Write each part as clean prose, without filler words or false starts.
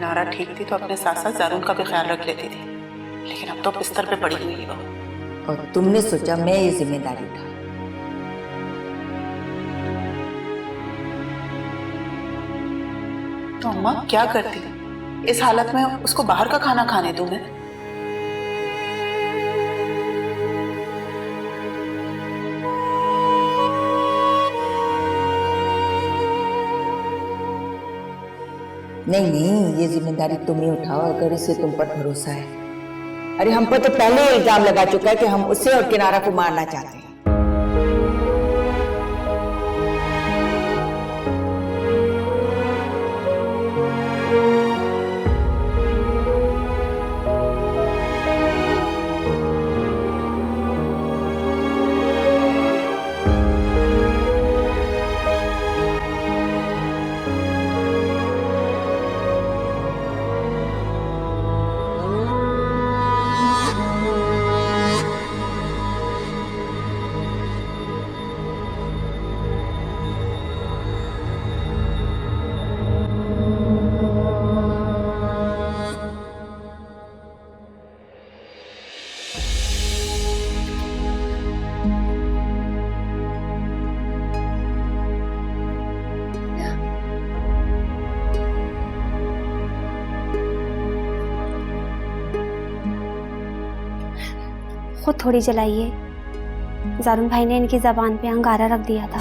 किनारा ठीक थी तो अपने साथ साथ जारून का भी ख्याल रख लेती थी, लेकिन अब तो बिस्तर पे पड़ी हुई है वो। और तुमने सोचा मैं ये जिम्मेदारी उठा। तो अम्मा क्या करती इस हालत में, उसको बाहर का खाना खाने दूं मैं? नहीं नहीं, ये जिम्मेदारी तुम ही उठाओ अगर इसे तुम पर भरोसा है। अरे हम पर तो पहले ही इल्जाम लगा चुका है कि हम उसे और किनारा को मारना चाहते हैं। खुद थोड़ी जलाइए, जारून भाई ने इनकी जबान पे अंगारा रख दिया था।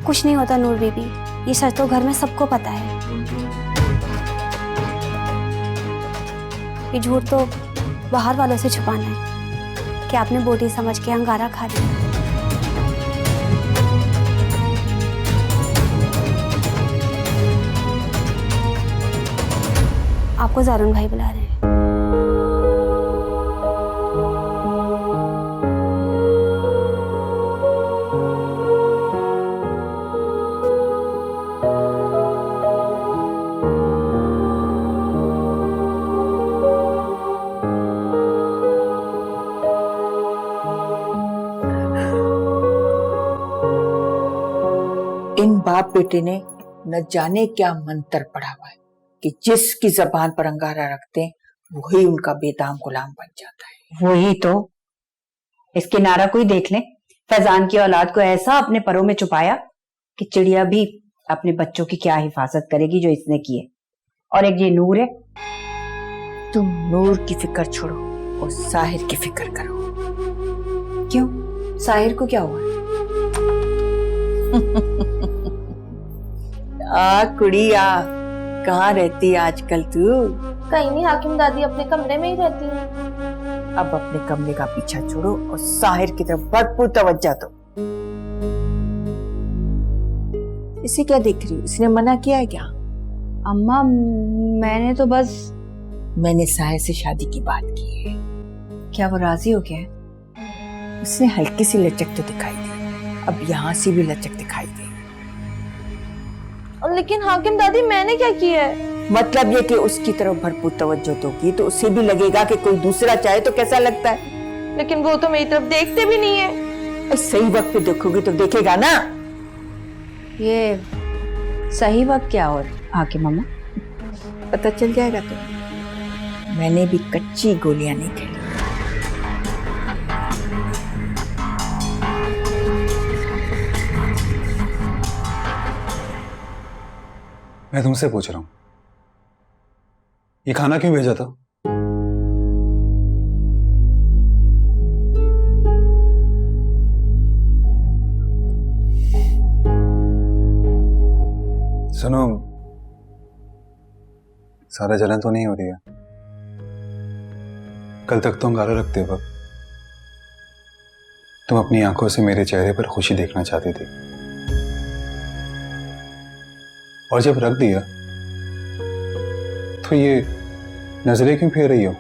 कुछ नहीं होता नूर बीबी, ये सच तो घर में सबको पता है। ये झूठ तो बाहर वालों से छुपाना है कि आपने बोटी समझ के अंगारा खा लिया। आपको जारून भाई बुला रहे हैं। इन बाप बेटे ने न जाने क्या मंत्र पढ़ा हुआ है कि जिसकी जबान पर अंगारा रखते हैं वही उनका बेदाम गुलाम बन जाता है। वही तो, इस किनारा को ही देख लें, फैजान की औलाद को ऐसा अपने परों में छुपाया कि चिड़िया भी अपने बच्चों की क्या हिफाजत करेगी जो इसने की है। और एक ये नूर है। तुम नूर की फिक्र छोड़ो और साहिर की फिक्र करो। क्यों, साहिर को क्या हुआ? आ कुड़ी आ, कहाँ रहती आजकल तू? कहीं नहीं हाकिम दादी, अपने कमरे में ही रहती हैं। अब अपने कमरे का पीछा छोड़ो और साहिर की तरफ भरपूर तवज्जो दो। इसे क्या देख रही हो? इसने मना किया है क्या? अम्मा मैंने तो बस, मैंने साहिर से शादी की बात की है। क्या वो राजी हो गया? उसने हल्की सी लचक तो दिखाई दी, अब यहाँ से भी लचक दिखाई दी। लेकिन हाकिम दादी मैंने क्या किया है? मतलब ये कि उसकी तरफ भरपूर तवज्जो दोगी तो उसे भी लगेगा कि कोई दूसरा चाहे तो कैसा लगता है। लेकिन वो तो मेरी तरफ देखते भी नहीं है। सही वक्त पे देखोगी तो देखेगा ना। ये सही वक्त क्या और हाकिम मम्मा? पता चल जाएगा। तो मैंने भी कच्ची गोलियां नहीं खेली। मैं तुमसे पूछ रहा हूं, ये खाना क्यों भेजा था? सुनो, सारा जलन तो नहीं हो रही है? कल तक तो अंगारा रखते वक्त तुम अपनी आंखों से मेरे चेहरे पर खुशी देखना चाहती थी, और जब रख दिया तो ये नजरें क्यों फेर रही हो?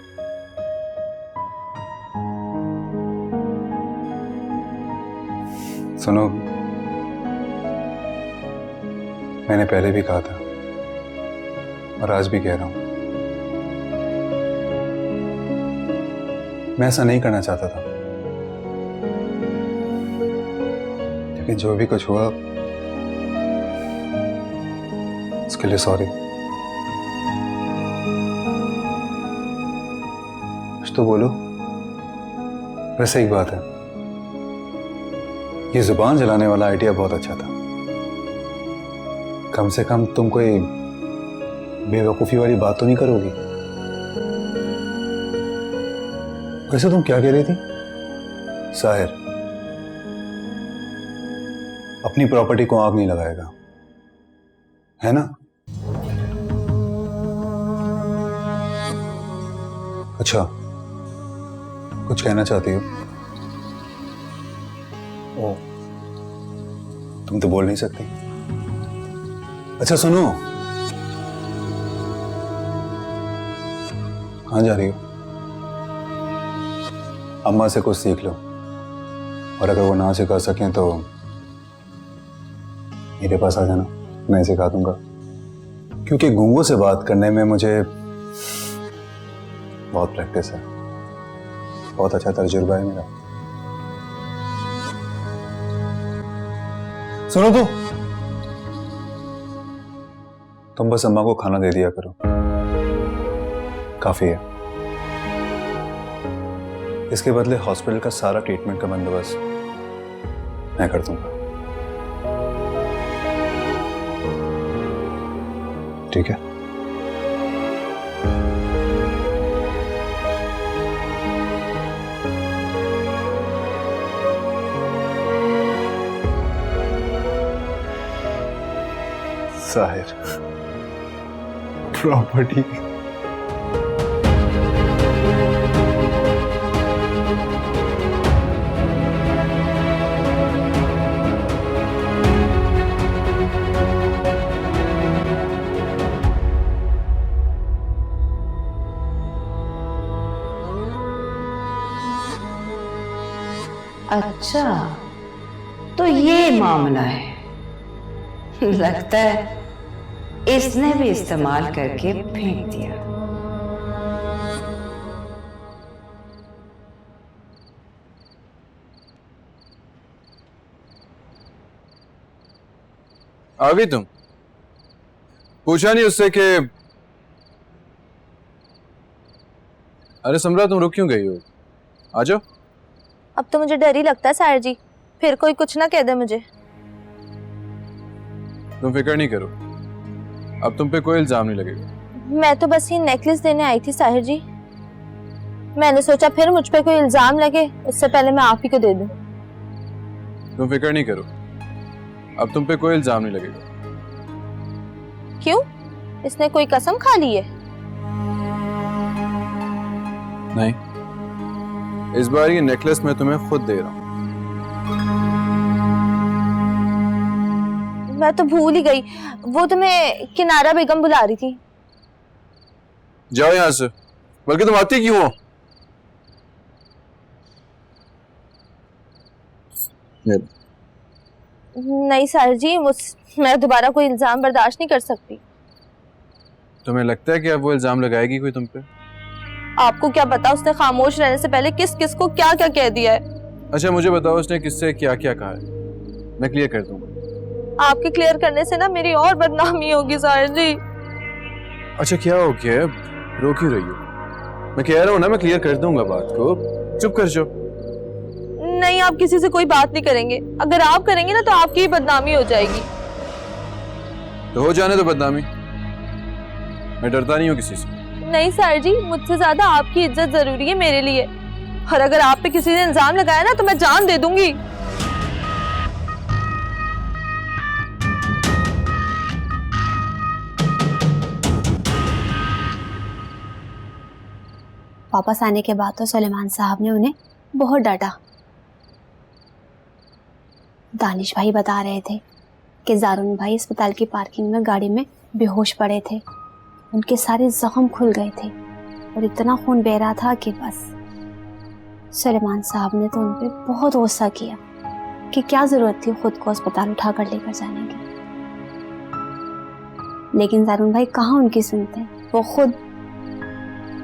सुनो, मैंने पहले भी कहा था और आज भी कह रहा हूं, मैं ऐसा नहीं करना चाहता था, लेकिन जो भी कुछ हुआ उसके लिए सॉरी। कुछ तो बोलो। वैसे एक बात है, ये जुबान जलाने वाला आइडिया बहुत अच्छा था। कम से कम तुम कोई बेवकूफी वाली बात तो नहीं करोगी। वैसे तुम क्या कह रही थी? साहिर अपनी प्रॉपर्टी को आग नहीं लगाएगा, है ना? अच्छा, कुछ कहना चाहती हो? ओ, तुम तो बोल नहीं सकती। अच्छा सुनो, कहाँ जा रही हो? अम्मा से कुछ सीख लो, और अगर वो ना सिखा सकें तो मेरे पास आ जाना, मैं सिखा दूंगा। क्योंकि गूंगों से बात करने में मुझे बहुत प्रैक्टिस है, बहुत अच्छा तजुर्बा है मेरा। सुनो तो, तुम बस अम्मा को खाना दे दिया करो, काफी है। इसके बदले हॉस्पिटल का सारा ट्रीटमेंट का बंदोबस्त मैं कर दूंगा, ठीक है? साहिर, प्रॉपर्टी अच्छा, तो ये मामला है। लगता है इसने भी इस्तेमाल करके फेंक दिया। आ गई तुम? पूछा नहीं उससे कि अरे समरा तुम रुक क्यों गई हो? आ जाओ। अब तो मुझे डर ही लगता है साहिर जी, फिर कोई कुछ ना कह दे मुझे। तुम फिक्र नहीं करो, अब तुम पे कोई इल्जाम नहीं लगेगा। मैं तो बस ये नेकलेस देने आई थी साहिर जी। मैंने सोचा फिर मुझ पे कोई इल्जाम लगे, उससे पहले मैं आप ही को दे दूं। तुम फिक्र नहीं करो, अब तुम पे कोई इल्जाम नहीं लगेगा। क्यों? इसने कोई कसम खा ली है? नहीं, इस बार ये नेकलेस मैं तुम्हें खुद दे रहा हूँ। मैं तो भूल ही गई, वो तुम्हें किनारा बेगम बुला रही थी। जाओ यहाँ से, बल्कि तुम आती क्यों हो? नहीं साहिर जी, मैं दोबारा कोई इल्जाम बर्दाश्त नहीं कर सकती। तुम्हें लगता है कि अब वो इल्जाम लगाएगी कोई तुम पे? आपको क्या पता उसने खामोश रहने से पहले किस किस को क्या क्या कह दिया है। अच्छा मुझे बताओ उसने किससे क्या क्या कहा है, मैं क्लियर कर दूंगा। आपके क्लियर करने से ना मेरी और बदनामी होगी साहिर जी। अच्छा क्या हो गया, रो क्यों रही हो? मैं कह रहा हूँ ना, मैं क्लियर कर दूंगा बात को, चुप कर जाओ। नहीं, आप किसी से कोई बात नहीं करेंगे। अगर आप करेंगे ना तो आपकी ही बदनामी हो जाएगी। तो हो जाने दो बदनामी, मैं डरता नहीं हूँ किसी से। नहीं साहिर जी, मुझसे ज्यादा आपकी इज्जत जरूरी है मेरे लिए, और अगर आप पे किसी ने इल्जाम लगाया ना तो मैं जान दे दूंगी। वापस आने के बाद तो सुलेमान साहब ने उन्हें बहुत डांटा। दानिश भाई बता रहे थे कि जारून भाई अस्पताल की पार्किंग में गाड़ी में बेहोश पड़े थे। उनके सारे जख्म खुल गए थे और इतना खून बह रहा था कि बस। सुलेमान साहब ने तो उन पे बहुत गुस्सा किया कि क्या जरूरत थी खुद को अस्पताल उठाकर लेकर जाने की। लेकिन जारून भाई कहाँ उनकी सुनते, वो खुद।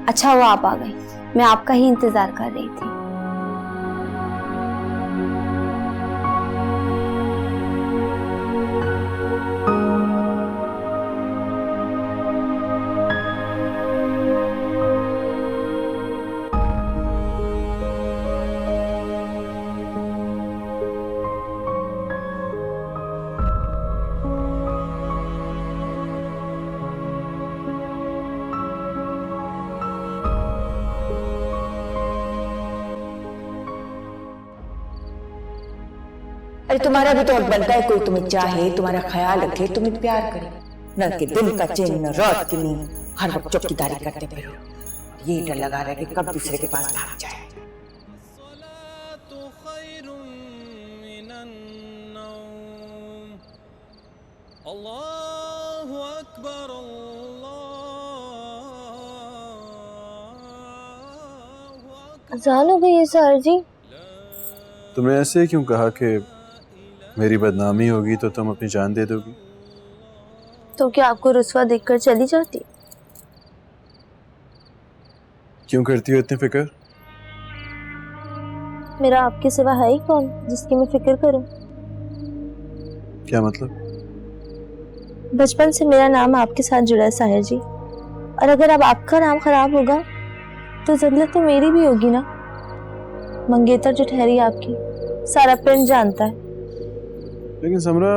अच्छा वो आप आ गई, मैं आपका ही इंतजार कर रही थी। अरे तुम्हारा भी तो हक बनता है कोई तुम्हें चाहे, तुम्हारा ख्याल रखे, तुम्हें प्यार करे। न कि दिन का चैन न रात की नींद, हर वक्त चौकीदारी करते फिरो। ये डर लगा रहा कि कब दूसरे के पास भाग जाए। अजान हो गई है सर जी। तुमने ऐसे क्यों कहा कि मेरी बदनामी होगी तो तुम अपनी जान दे दोगी? तो क्या आपको रुस्वा देखकर चली जाती? क्यों करती हो इतनी फिक्र? मेरा आपके सिवा है ही कौन जिसकी मैं फिक्र करूं? क्या मतलब? बचपन से मेरा नाम आपके साथ जुड़ा है साहिर जी, और अगर अब आपका नाम खराब होगा तो जल्लत तो मेरी भी होगी ना। मंगेतर जो ठहरी आपकी सारा पिंड जानता है। लेकिन समरा,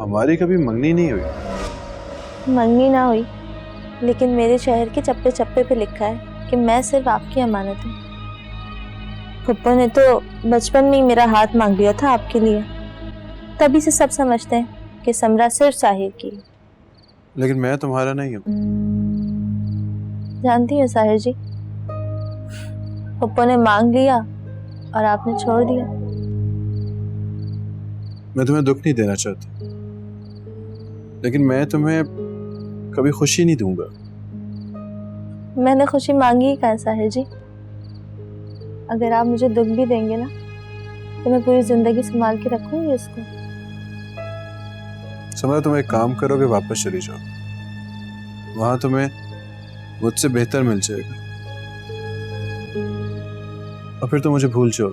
हमारी कभी मंगनी नहीं हुई। मंगनी ना हुई, लेकिन मेरे शहर के चप्पे चप्पे पे लिखा है कि मैं सिर्फ आपकी अमानत हूँ। पप्पा ने तो बचपन में ही मेरा हाथ मांग लिया था आपके लिए, तभी से सब समझते हैं कि समरा सिर्फ साहिर की। लेकिन मैं तुम्हारा नहीं हूँ। जानती हूँ साहिर जी, पप्पा ने मांग लिया और आपने छोड़ दिया। मैं तुम्हें दुख नहीं देना चाहता, लेकिन मैं तुम्हें कभी खुशी नहीं दूंगा। मैंने खुशी मांगी ही कहाँ साहिर जी। अगर आप मुझे दुख भी देंगे ना तो मैं पूरी जिंदगी संभाल के रखूंगी उसको। समरा, तुम एक काम करोगे, वापस चली जाओ, वहां तुम्हें मुझसे बेहतर मिल जाएगा, और फिर तुम मुझे भूल जाओ।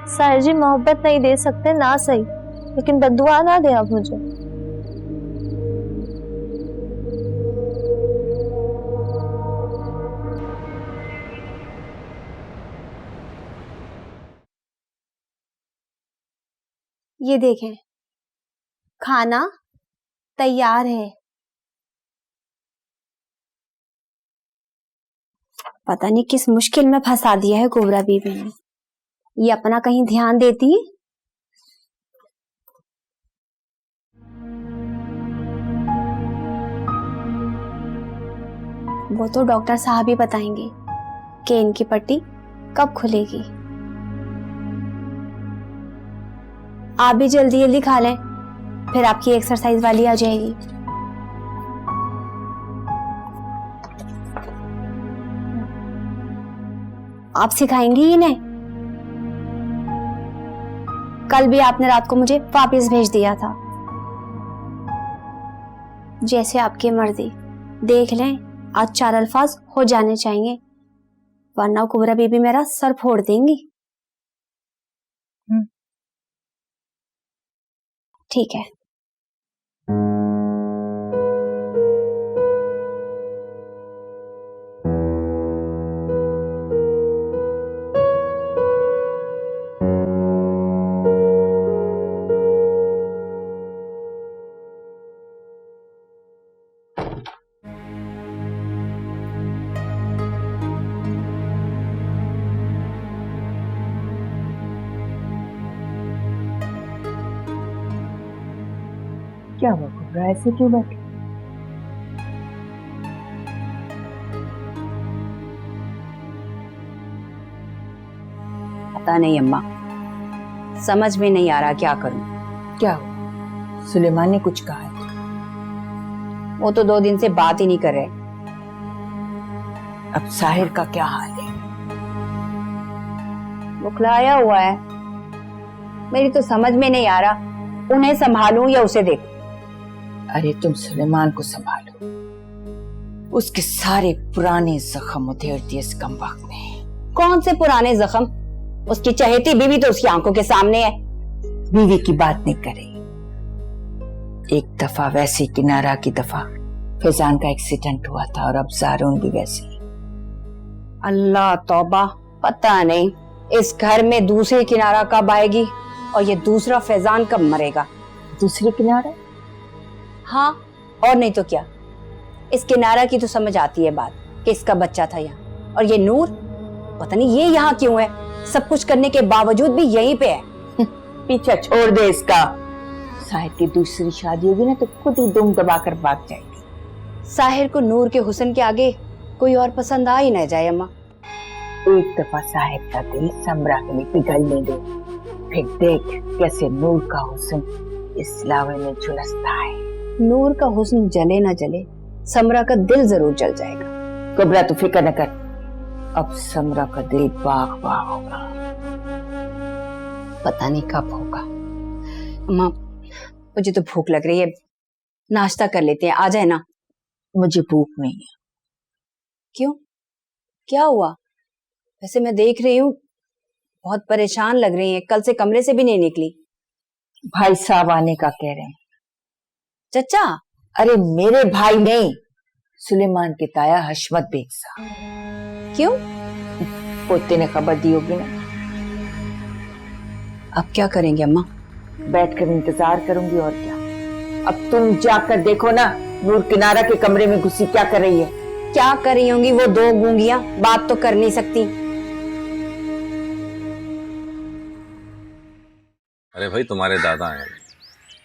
साहिर जी, मोहब्बत नहीं दे सकते ना सही, लेकिन बद्दुआ ना दे आप मुझे। ये देखें, खाना तैयार है। पता नहीं किस मुश्किल में फंसा दिया है कोबरा बीबी ने। ये अपना कहीं ध्यान देती है। वो तो डॉक्टर साहब ही बताएंगे कि इनकी पट्टी कब खुलेगी। आप भी जल्दी जल्दी खा लें, फिर आपकी एक्सरसाइज वाली आ जाएगी। आप सिखाएंगी इन्हें? कल भी आपने रात को मुझे वापस भेज दिया था। जैसे आपकी मर्जी, देख लें आज 4 अल्फाज हो जाने चाहिए, वरना कुबरा बीबी मेरा सर फोड़ देंगी। ठीक है। क्या हुआ कुबरा, ऐसे क्यों बैठे? पता नहीं अम्मा, समझ में नहीं आ रहा क्या करूं। क्या हुआ? सुलेमान ने कुछ कहा है? वो तो 2 दिन से बात ही नहीं कर रहे। अब साहिर का क्या हाल है? बुखलाया हुआ है। मेरी तो समझ में नहीं आ रहा, उन्हें संभालूं या उसे देखूं। अरे तुम सुलेमान को संभालो, उसके सारे पुराने जख्म उधेड़ दिए इस कमबख्त ने। कौन से पुराने जख्म? उसकी चहेती बीवी तो उसकी आंखों के सामने है। बीवी की बात नहीं करे। एक दफा वैसे किनारा की दफा फैजान का एक्सीडेंट हुआ था, और अब जारून भी वैसे। अल्लाह तौबा, पता नहीं इस घर में दूसरी किनारा कब आएगी और ये दूसरा फैजान कब मरेगा। दूसरी किनारा? हाँ, और नहीं तो क्या। इस किनारा की तो समझ आती है बात कि इसका बच्चा था यहाँ, और ये नूर पता नहीं ये यहाँ क्यों है। सब कुछ करने के बावजूद भी यहीं पे है। पीछा छोड़ दे इसका। साहिर की दूसरी शादी होगी ना तो खुद ही दुम दबाकर भाग जाएगी। साहिर को नूर के हुस्न के आगे कोई और पसंद आ ही न जाए अम्मा। एक दफा साहिर का दिल समरा के लिए पिघलने दे, फिर देख कैसे नूर का हुस्न इस लावे में झुलसता है। नूर का हुस्न जले ना जले, समरा का दिल जरूर जल जाएगा। घबरा तो फिक्र न कर, अब समरा का दिल बाग बाग होगा। पता नहीं कब होगा। अम्मा मुझे तो भूख लग रही है, नाश्ता कर लेते हैं, आ जाए ना। मुझे भूख नहीं है। क्यों, क्या हुआ? वैसे मैं देख रही हूँ बहुत परेशान लग रही हैं, कल से कमरे से भी नहीं निकली। भाई साहब आने का कह रहे हैं। चचा? अरे मेरे भाई नहीं, सुलेमान के ताया हशमत बेग साहब। क्यों? पोते ने खबर दी होगी ना। अब क्या करेंगे अम्मा? बैठकर इंतजार करूंगी और क्या। अब तुम जाकर देखो ना नूर किनारा के कमरे में घुसी क्या कर रही है। क्या कर रही होंगी वो दो गूंगियां, बात तो कर नहीं सकती। अरे भाई तुम्हारे दादा हैं,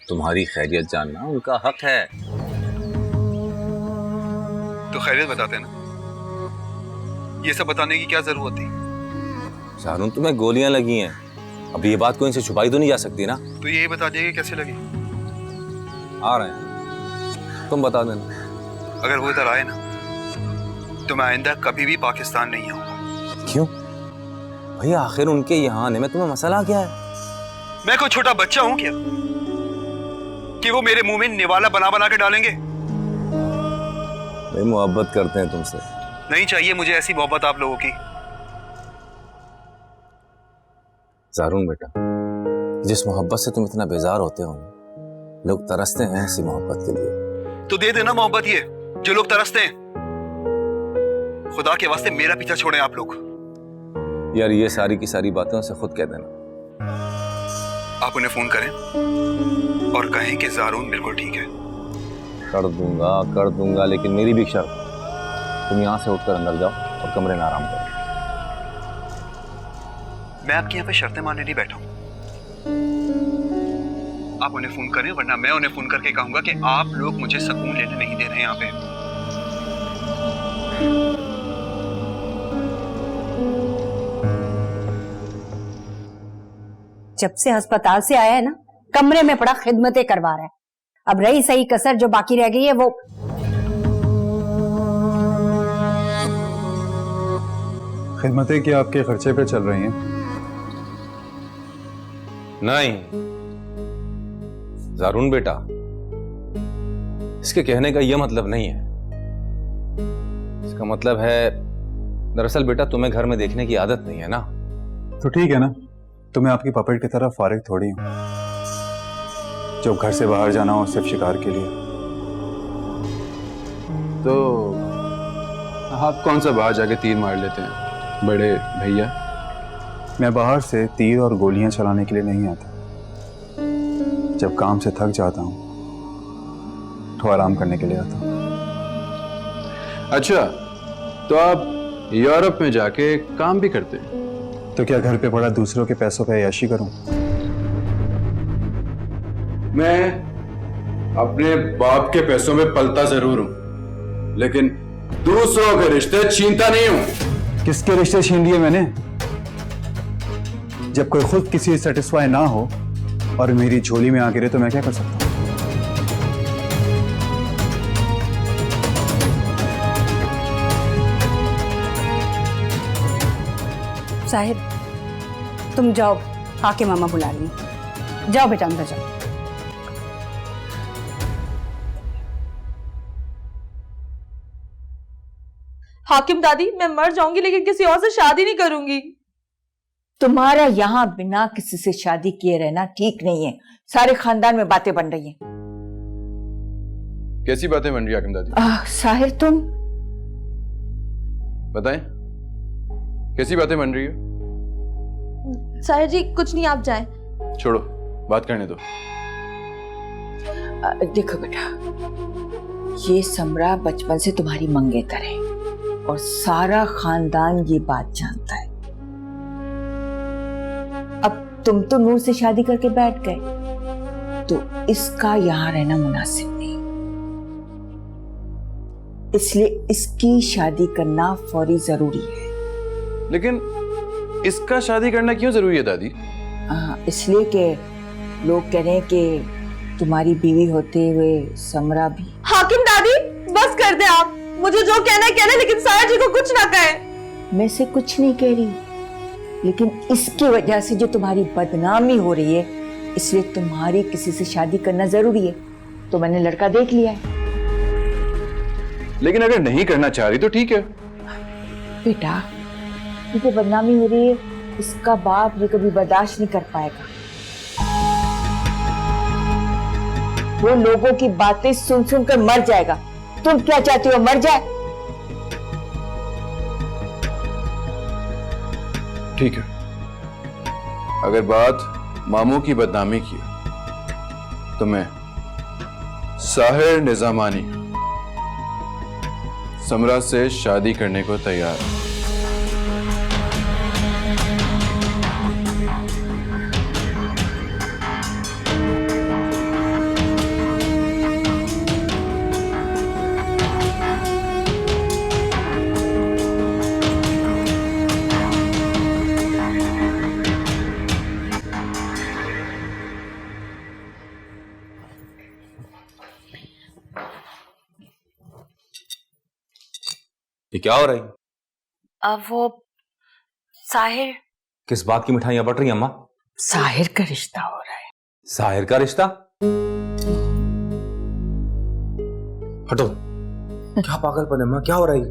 तुम्हारी खैरियत जानना उनका हक है। तो खैरियत बताते ना, ये सब बताने की क्या जरूरत थी? शाहरुन तुम्हें गोलियां लगी हैं, अब ये बात कोई इनसे छुपाई तो नहीं जा सकती ना। तो यही बता दिया कि कैसे लगी। आ रहे हैं, तुम बता देना। अगर वो इधर आए ना तो मैं आइंदा कभी भी पाकिस्तान नहीं आऊंगा। क्यों भैया, आखिर उनके यहाँ आने में तुम्हें मसला क्या है? मैं कोई छोटा बच्चा हूं क्या कि वो मेरे मुंह में निवाला बना बना के डालेंगे? भाई मोहब्बत करते हैं तुमसे। नहीं चाहिए मुझे ऐसी मोहब्बत आप लोगों की। शाहरुन बेटा, जिस मोहब्बत से तुम इतना बेजार होते हो, लोग तरसते हैं ऐसी मोहब्बत के लिए। तो दे देना मोहब्बत ये जो लोग तरसते हैं। खुदा के वास्ते मेरा पीछा छोड़ें आप लोग। यार ये सारी की सारी बातें उनसे खुद कह देना। आप उन्हें फोन करें और कहें कि ज़ारून बिल्कुल ठीक है। कर दूंगा, लेकिन मेरी भी शर्त, तुम यहाँ से उठकर अंदर जाओ और कमरे में आराम करो। मैं आपके यहाँ पे शर्तें मानने नहीं बैठा हूँ। आप उन्हें फोन करें, वरना मैं उन्हें फोन करके कहूंगा कि आप लोग मुझे सुकून लेने नहीं दे रहे यहाँ पे। जब से अस्पताल से आया है ना, कमरे में पड़ा खिदमतें करवा रहा है। अब रही सही कसर जो बाकी रह गई है वो। खिदमतें क्या आपके खर्चे पे चल रही हैं? नहीं ज़ारून बेटा, इसके कहने का यह मतलब नहीं है। इसका मतलब है, दरअसल बेटा तुम्हें घर में देखने की आदत नहीं है ना। तो ठीक है ना, तो मैं आपकी पपेट की तरफ फारिग थोड़ी हूँ। जब घर से बाहर जाना हो सिर्फ शिकार के लिए। तो आप कौन सा बाहर जाके तीर मार लेते हैं बड़े भैया? मैं बाहर से तीर और गोलियां चलाने के लिए नहीं आता। जब काम से थक जाता हूँ तो आराम करने के लिए आता हूँ। अच्छा, तो आप यूरोप में जाके काम भी करते हैं? तो क्या घर पे पड़ा दूसरों के पैसों पे अय्याशी करूं? मैं अपने बाप के पैसों में पलता जरूर हूं, लेकिन दूसरों के रिश्ते छीनता नहीं हूं। किसके रिश्ते छीन लिए मैंने? जब कोई खुद किसी सेटिस्फाई ना हो और मेरी झोली में आ गिरे तो मैं क्या कर सकता हूं? साहिब तुम जाओ, आके मामा बुला रही। जाओ बेटा अंदर जाओ। हाकिम दादी, मैं मर जाऊंगी लेकिन किसी और से शादी नहीं करूंगी। तुम्हारा यहाँ बिना किसी से शादी किए रहना ठीक नहीं है। सारे खानदान में बातें बन रही हैं। कैसी बातें बन रही है हाकिम दादी? साहिर तुम बताएं, कैसी बातें बन रही है? साहिर जी कुछ नहीं, आप जाएं। छोड़ो, बात करने दो। देखो बेटा, ये समरा बचपन से तुम्हारी मंगेतर है और सारा खानदान ये बात जानता है। अब तुम तो नूर से शादी करके बैठ गए, तो इसका यहाँ रहना मुनासिब नहीं, इसलिए इसकी शादी करना फौरी जरूरी है। लेकिन इसका शादी करना क्यों जरूरी है दादी? इसलिए कि लोग कह रहे हैं कि तुम्हारी बीवी होते हुए समरा भी। हाकिम दादी बस कर दे आप, मुझे जो कहना है कहना, लेकिन साया जी को कुछ ना कहे। मैं से कुछ नहीं कह रही, लेकिन इसकी वजह से जो तुम्हारी बदनामी हो रही है, इसलिए तुम्हारी किसी से शादी करना जरूरी है। तो मैंने लड़का देख लिया है। लेकिन अगर नहीं करना चाह रही तो ठीक है। बेटा, ये जो बदनामी हो रही है, इसका बाप ये कभी बर्दाश्त नहीं कर पाएगा। वो लोगों की बातें सुन सुन कर मर जाएगा। तुम क्या चाहती हो, मर जाए? ठीक है, अगर बात मामू की बदनामी की है, तो मैं साहिर निजामानी समरा से शादी करने को तैयार हूं। ये क्या हो रही? अब वो साहिर। किस बात की मिठाइयां बट रही अम्मा? साहिर का रिश्ता हो रहा है। साहिर का रिश्ता? हटो, क्या पागलपन है अम्मा, क्या हो रही है?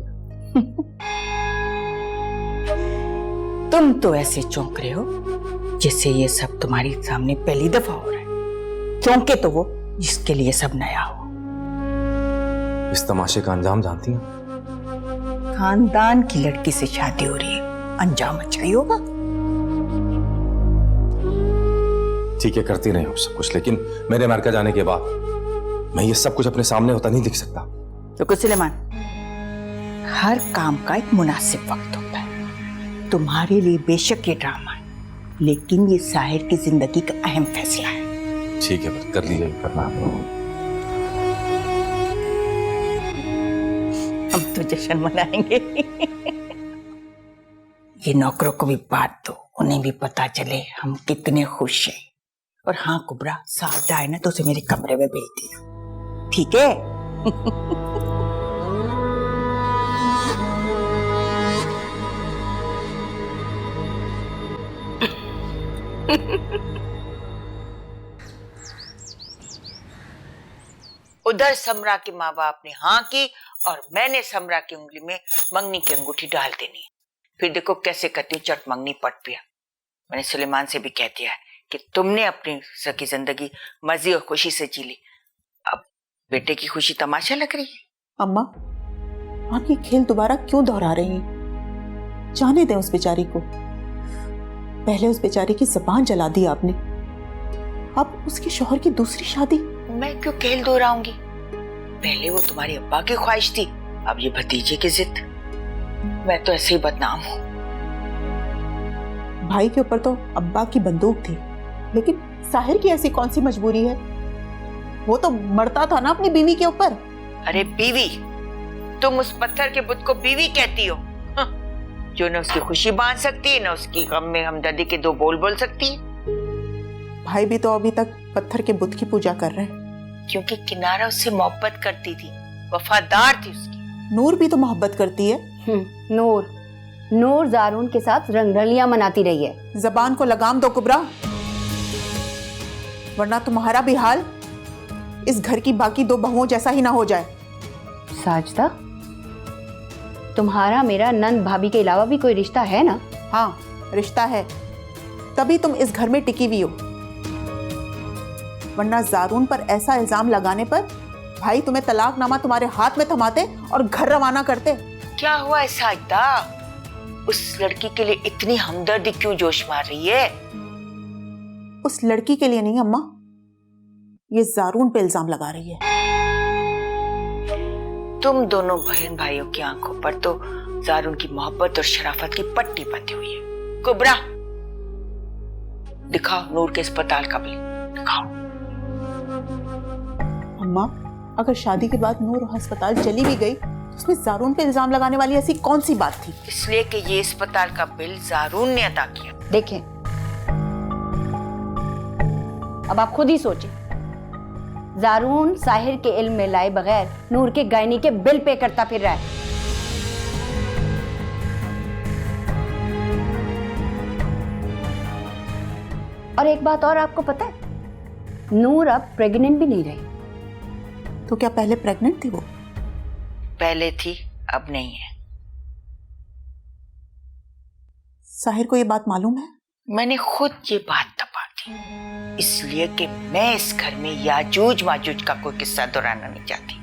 तुम तो ऐसे चौंक रहे हो जैसे ये सब तुम्हारी सामने पहली दफा हो रहा है। चौंके तो वो जिसके लिए सब नया हो। इस तमाशे का अंजाम जानती हैं? खानदान की लड़की से शादी हो रही है, अंजाम अच्छा ही होगा। ठीक है, करती रही हूँ सब कुछ, लेकिन मेरे अमेरिका जाने के बाद मैं ये सब कुछ अपने सामने होता नहीं दिख सकता। तो कुछ सुलेमान, हर काम का एक मुनासिब वक्त होता है। तुम्हारे लिए बेशक ये ड्रामा है, लेकिन ये साहिर की जिंदगी का अहम फैसला है। ठीक है, बस कर लीजिए, करना है। हम तो जश्न मनाएंगे। ये नौकरों को भी बात दो, उन्हें भी पता चले हम कितने खुश हैं। और हाँ कुबरा, साथ आए ना तो उसे मेरे कमरे में भेज दिया, ठीक है? उधर समरा के माँ बाप ने हाँ की और मैंने समरा की उंगली में मंगनी की अंगूठी डाल देनी। फिर देखो कैसे करती हूँ, चट मंगनी पट पिया। मैंने सुलेमान से भी कह दिया है कि तुमने अपनी सकी जिंदगी मजे और खुशी से जी ली, अब बेटे की खुशी तमाशा लग रही है। अम्मा, आप ये खेल दोबारा क्यों दोहरा रही हैं? जाने दें उस बेचारी को। पहले उस बेचारी की जुबान जला दी आपने, अब उसके शौहर की दूसरी शादी। मैं क्यों खेल दोहराऊंगी? पहले वो तुम्हारे अब्बा की ख्वाहिश थी, अब ये भतीजे की जिद। मैं तो ऐसे ही बदनाम हूँ। भाई के ऊपर तो अब्बा की बंदूक थी, लेकिन साहिर की ऐसी कौन सी मजबूरी है? वो तो मरता था ना अपनी बीवी के ऊपर। अरे बीवी? तुम उस पत्थर के बुत को बीवी कहती हो? जो न उसकी खुशी बांध सकती है, न उसकी गम में हमदर्दी के दो बोल बोल सकती है। भाई भी तो अभी तक पत्थर के बुत की पूजा कर रहे हैं। क्योंकि किनारा उससे मोहब्बत करती थी, वफादार थी उसकी। नूर भी तो मोहब्बत करती है। नूर जारून के साथ रंगरलियां मनाती रही है। जबान को लगाम दो कुबरा, वरना तुम्हारा भी हाल इस घर की बाकी दो बहुओं जैसा ही ना हो जाए। साजदा, तुम्हारा मेरा नंद भाभी के अलावा भी कोई रिश्ता है ना? हाँ, रिश्ता है, तभी तुम इस घर में टिकी हुई हो। वरना जारून पर ऐसा इल्जाम लगाने पर भाई तुम्हें तलाकनामा तुम्हारे हाथ में थमाते और घर रवाना करते। क्या हुआ है साजदा? उस लड़की के लिए इतनी हमदर्दी क्यों जोश मार रही है? उस लड़की के लिए नहीं अम्मा, ये जारून पे इल्जाम लगा रही है। तुम दोनों बहन भाइयों की आंखों पर तो जारून की मोहब्बत और शराफत की पट्टी बंधी हुई है। कुबरा, दिखाओ नूर के अस्पताल का बिल, दिखाओ। अम्मा, अगर शादी के बाद नूर अस्पताल चली भी गई तो उसमें जारून पे इल्जाम लगाने वाली ऐसी कौन सी बात थी? इसलिए कि ये अस्पताल का बिल जारून ने अदा किया। देखें, अब आप खुद ही सोचें, जारून साहिर के इल्म में लाए बगैर नूर के गायनी के बिल पे करता फिर रहा है। और एक बात और आपको पता है, नूर अब प्रेग्नेंट भी नहीं रही। तो क्या पहले प्रेग्नेंट थी वो? पहले थी, अब नहीं है। साहिर को ये बात मालूम है? मैंने खुद ये बात दबा दी, इसलिए कि मैं इस घर में याजूज माजूज का कोई किस्सा दोहराना नहीं चाहती।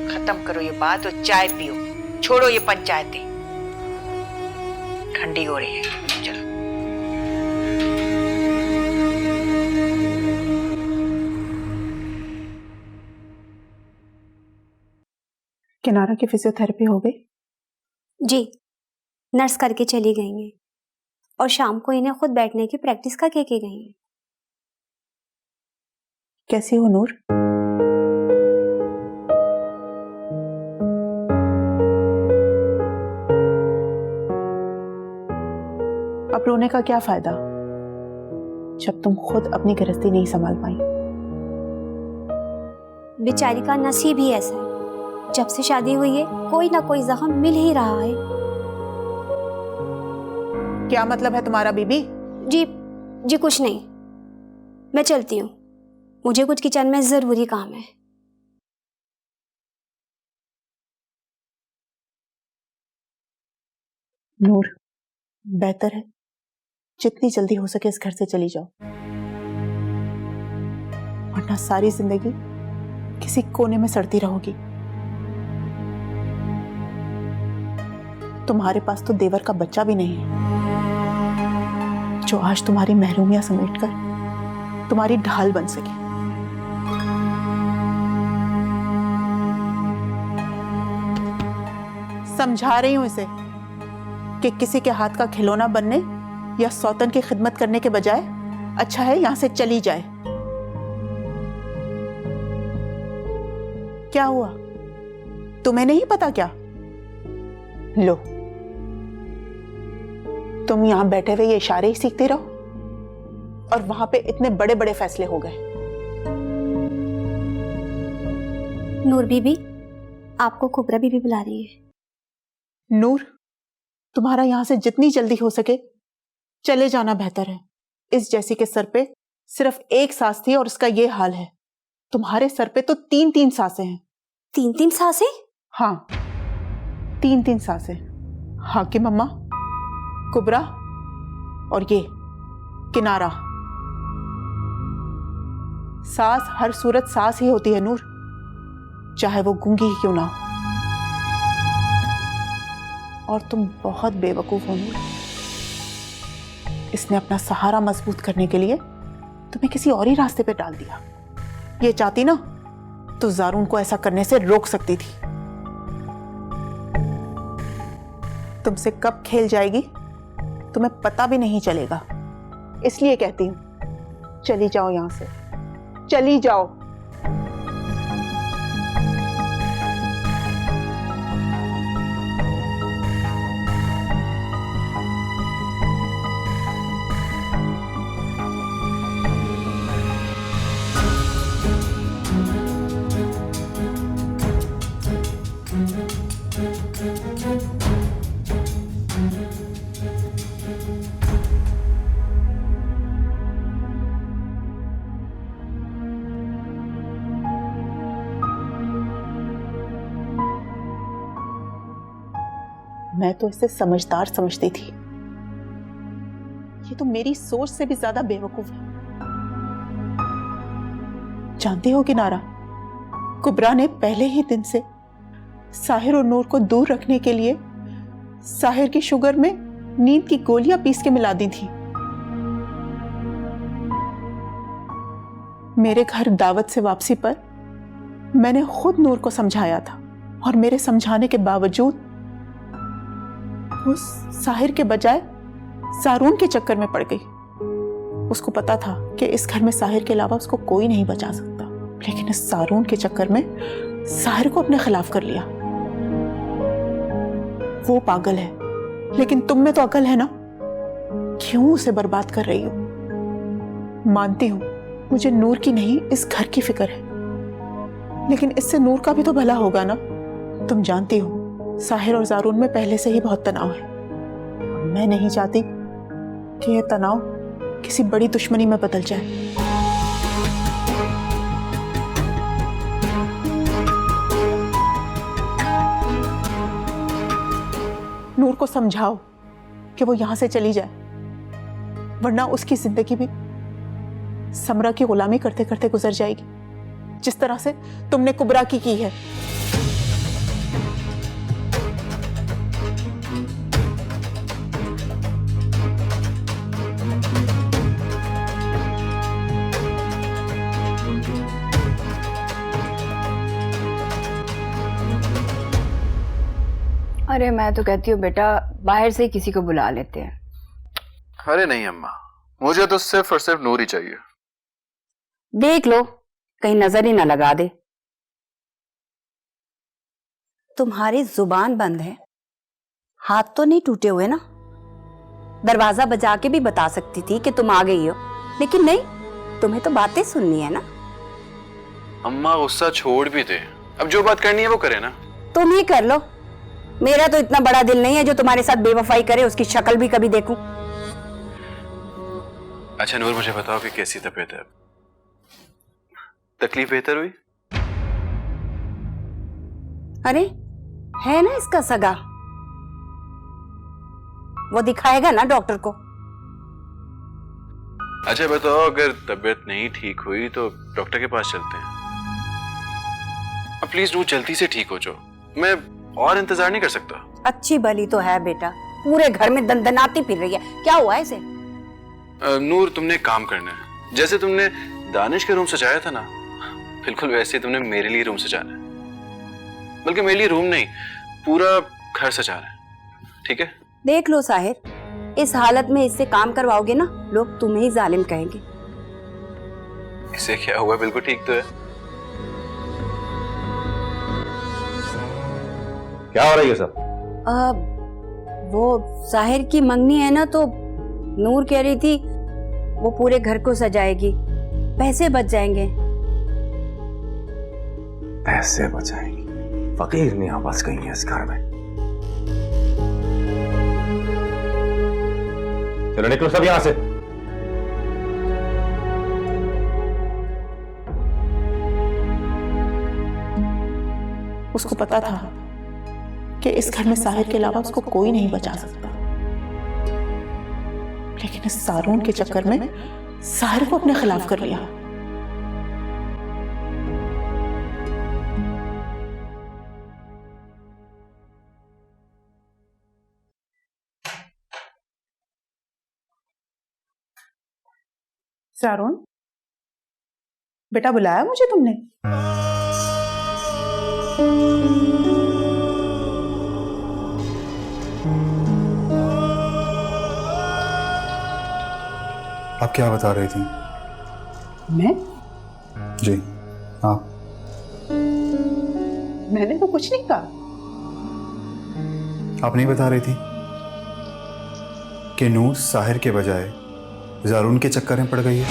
खत्म करो ये बात और चाय पियो, छोड़ो ये पंचायतें, ठंडी हो रही है। चलो। किनारा की फिजियोथेरेपी हो गई? जी, नर्स करके चली गई हैं और शाम को इन्हें खुद बैठने की प्रैक्टिस का के गई हैं। कैसी हो नूर? अब रोने का क्या फायदा जब तुम खुद अपनी गृहस्थी नहीं संभाल पाई? बेचारी का नसीब ही ऐसा है, जब से शादी हुई है कोई ना कोई जख्म मिल ही रहा है। क्या मतलब है तुम्हारा बीबी? जी कुछ नहीं, मैं चलती हूँ, मुझे कुछ किचन में जरूरी काम है। नूर, बेहतर है जितनी जल्दी हो सके इस घर से चली जाओ, वरना सारी जिंदगी किसी कोने में सड़ती रहोगी। तुम्हारे पास तो देवर का बच्चा भी नहीं है जो आज तुम्हारी महरूमियां समेटकर तुम्हारी ढाल बन सके। समझा रही हूं इसे कि किसी के हाथ का खिलौना बनने या सौतन की खिदमत करने के बजाय अच्छा है यहां से चली जाए। क्या हुआ, तुम्हें नहीं पता क्या? लो, तुम यहां बैठे हुए ये इशारे ही सीखते रहो और वहां पे इतने बड़े बड़े फैसले हो गए। नूर बीबी, आपको कुबरा बीबी बुला रही है। नूर, तुम्हारा यहां से जितनी जल्दी हो सके चले जाना बेहतर है। इस जैसी के सर पे सिर्फ एक सांस थी और उसका ये हाल है। तुम्हारे सर पे तो 3-3 सांसें हैं। 3-3 सांसें? हाँ, 3-3 सांसें। हाकिम अम्मा, कुबरा और ये किनारा। सांस हर सूरत सांस ही होती है नूर, चाहे वो गूंगी ही क्यों ना हो। और तुम बहुत बेवकूफ हो नूर। इसने अपना सहारा मजबूत करने के लिए तुम्हें किसी और ही रास्ते पे डाल दिया। ये चाहती ना तो जारून को ऐसा करने से रोक सकती थी। तुमसे कब खेल जाएगी तुम्हें पता भी नहीं चलेगा। इसलिए कहती हूं चली जाओ यहां से, चली जाओ। मैं तो इसे समझदार समझती थी, ये तो मेरी सोच से भी ज्यादा बेवकूफ है। जानती हो किनारा, कुबरा ने पहले ही दिन से साहिर और नूर को दूर रखने के लिए साहिर की शुगर में नींद की गोलियां पीस के मिला दी थी। मेरे घर दावत से वापसी पर मैंने खुद नूर को समझाया था और मेरे समझाने के बावजूद उस साहिर के बजाय जारून के चक्कर में पड़ गई। उसको पता था कि इस घर में साहिर के अलावा उसको कोई नहीं बचा सकता, लेकिन इस जारून के चक्कर में साहिर को अपने खिलाफ कर लिया। वो पागल है, लेकिन तुम में तो अकल है ना, क्यों उसे बर्बाद कर रही हो? मानती हूं मुझे नूर की नहीं इस घर की फिक्र है, लेकिन इससे नूर का भी तो भला होगा ना। तुम जानती हो साहिर और जारून में पहले से ही बहुत तनाव है। मैं नहीं चाहती कि यह तनाव किसी बड़ी दुश्मनी में बदल जाए। नूर को समझाओ कि वो यहां से चली जाए, वरना उसकी जिंदगी भी समरा की गुलामी करते करते गुजर जाएगी, जिस तरह से तुमने कुबरा की है। अरे मैं तो कहती हूँ बेटा बाहर से ही किसी को बुला लेते हैं। अरे नहीं अम्मा, मुझे तो सिर्फ और सिर्फ नूर ही चाहिए। देख लो कहीं नजर ही ना लगा दे। तुम्हारी जुबान बंद है, हाथ तो नहीं टूटे हुए ना? दरवाजा बजा के भी बता सकती थी कि तुम आ गई हो, लेकिन नहीं, तुम्हें तो बातें सुननी है ना। अम्मा गुस्सा छोड़ भी दे, अब जो बात करनी है वो करे ना। तुम ही कर लो, मेरा तो इतना बड़ा दिल नहीं है जो तुम्हारे साथ बेवफाई करे, उसकी शक्ल भी कभी देखूं। अच्छा नूर, मुझे बताओ कि कैसी तबीयत है? तकलीफ बेहतर हुई? अरे है ना इसका सगा, वो दिखाएगा ना डॉक्टर को। अच्छा बताओ, अगर तबीयत नहीं ठीक हुई तो डॉक्टर के पास चलते हैं। अब प्लीज नूर जल्दी से ठीक हो जाओ, मैं और इंतजार नहीं कर सकता। अच्छी भली तो है बेटा, पूरे घर में दंदनाती फिर रही है, क्या हुआ है इसे? नूर तुमने एक काम करना है, जैसे तुमने दानिश के रूम सजाया था ना, बिल्कुल वैसे ही तुमने मेरे लिए रूम सजाना है। बल्कि मेरे लिए रूम नहीं, पूरा घर सजाना है, ठीक है? देख लो साहिर, इस हालत में इससे काम करवाओगे ना, लोग तुम्हें ही जालिम कहेंगे। इसे क्या हुआ, बिल्कुल ठीक तो है। क्या हो रही है सब? वो साहिर की मंगनी है ना, तो नूर कह रही थी वो पूरे घर को सजाएगी, पैसे बच जाएंगे। पैसे बचाएंगी? फकीर नहीं आवाज कहीं है इस घर में। चलो निकलो सब यहां से। उसको पता था कि इस घर में साहिर के अलावा उसको कोई नहीं बचा सकता, लेकिन इस जारून के चक्कर में साहिर को अपने खिलाफ कर लिया। जारून, बेटा बुलाया मुझे तुमने? आप क्या बता रही थी? मैं? जी हाँ। मैंने तो कुछ नहीं कहा। आप नहीं बता रही थी कि नूर साहिर के बजाय जारून के चक्कर में पड़ गई है?